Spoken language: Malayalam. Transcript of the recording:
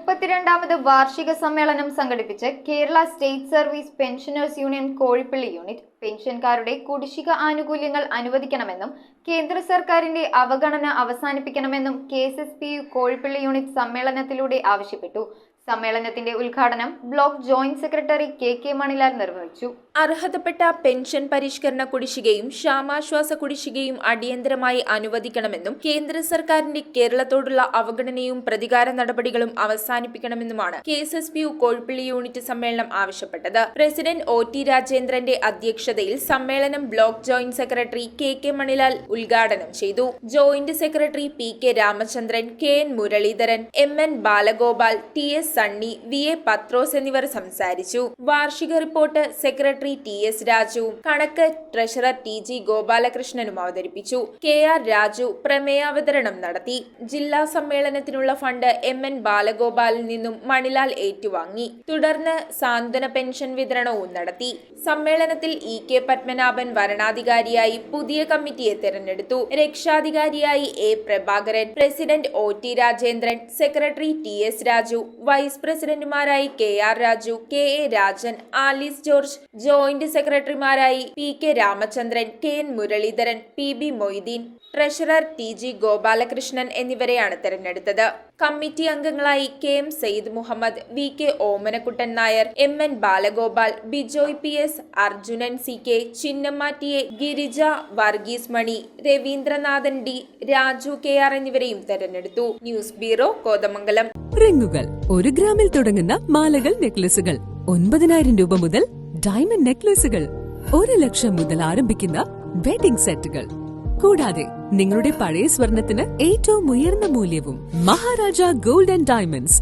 32ാമത് വാർഷിക സമ്മേളനം സംഘടിപ്പിച്ച് Kerala state service pensioners union Kozhippally unit പെൻഷൻകാരുടെ കുടിശ്ശിക ആനുകൂല്യങ്ങൾ അനുവദിക്കണമെന്നും കേന്ദ്ര സർക്കാരിന്റെ അവഗണന അവസാനിപ്പിക്കണമെന്നും KSSPU കോഴിപ്പള്ളി യൂണിറ്റ് സമ്മേളനത്തിലൂടെ ആവശ്യപ്പെട്ടു. സമ്മേളനത്തിന്റെ ഉദ്ഘാടനം block joint secretary KK Manilal നിർവഹിച്ചു. അർഹതപ്പെട്ട പെൻഷൻ പരിഷ്കരണ കുടിശ്ശികയും ക്ഷാമാശ്വാസ കുടിശ്ശികയും അടിയന്തരമായി അനുവദിക്കണമെന്നും കേന്ദ്ര സർക്കാരിന്റെ കേരളത്തോടുള്ള അവഗണനയും പ്രതികാര നടപടികളും അവസാനിപ്പിക്കണമെന്നുമാണ് KSSPU കോഴിപ്പള്ളി യൂണിറ്റ് സമ്മേളനം ആവശ്യപ്പെട്ടത്. പ്രസിഡന്റ് OT രാജേന്ദ്രന്റെ അധ്യക്ഷതയിൽ സമ്മേളനം block joint secretary KK Manilal ഉദ്ഘാടനം ചെയ്തു. Joint secretary PK Ramachandran, KN Muraleedharan, MN Balagopal, TS Sunny, VA പത്രോസ് എന്നിവർ സംസാരിച്ചു. വാർഷിക റിപ്പോർട്ട് സെക്രട്ടറി TS രാജുവും കണക്ക് ട്രഷറർ TG ഗോപാലകൃഷ്ണനും അവതരിപ്പിച്ചു. KR രാജു പ്രമേയാവതരണം നടത്തി. ജില്ലാ സമ്മേളനത്തിനുള്ള ഫണ്ട് MN ബാലഗോപാലിൽ നിന്നും മണിലാൽ ഏറ്റുവാങ്ങി. തുടർന്ന് സാന്ത്വന പെൻഷൻ വിതരണവും നടത്തി. സമ്മേളനത്തിൽ EK പത്മനാഭൻ വരണാധികാരിയായി പുതിയ കമ്മിറ്റിയെ തെരഞ്ഞെടുത്തു. രക്ഷാധികാരിയായി A Prabhakaran, president OT Rajendran, secretary TS Raju, vice പ്രസിഡന്റുമാരായി KR Raju, KA Rajan, Alice George, joint സെക്രട്ടറിമാരായി PK Ramachandran, KN Muraleedharan, PB Moideen, treasurer TG Gopalakrishnan എന്നിവരെയാണ് തെരഞ്ഞെടുത്തത്. കമ്മിറ്റി അംഗങ്ങളായി KM Sayyid Muhammad, VK Omanakuttan Nair, MN Balagopal, Bijoy PS, Arjunan CK, Chinnamma TA, Girija, Varghese മണി, രവീന്ദ്രനാഥൻ D, രാജു KR എന്നിവരെയും തെരഞ്ഞെടുത്തു. News bureau, Kothamangalam. റിങ്ങുകൾ 1 ഗ്രാമിൽ തുടങ്ങുന്ന മാലകൾ, നെക്ലസുകൾ 9,000 രൂപ മുതൽ ഡയമണ്ട് നെക്ലസുകൾ 1 ലക്ഷം മുതൽ ആരംഭിക്കുന്ന വെഡിംഗ് സെറ്റുകൾ, കൂടാതെ നിങ്ങളുടെ പഴയ സ്വർണത്തിന് ഏറ്റവും ഉയർന്ന മൂല്യവും. Maharaja gold and diamonds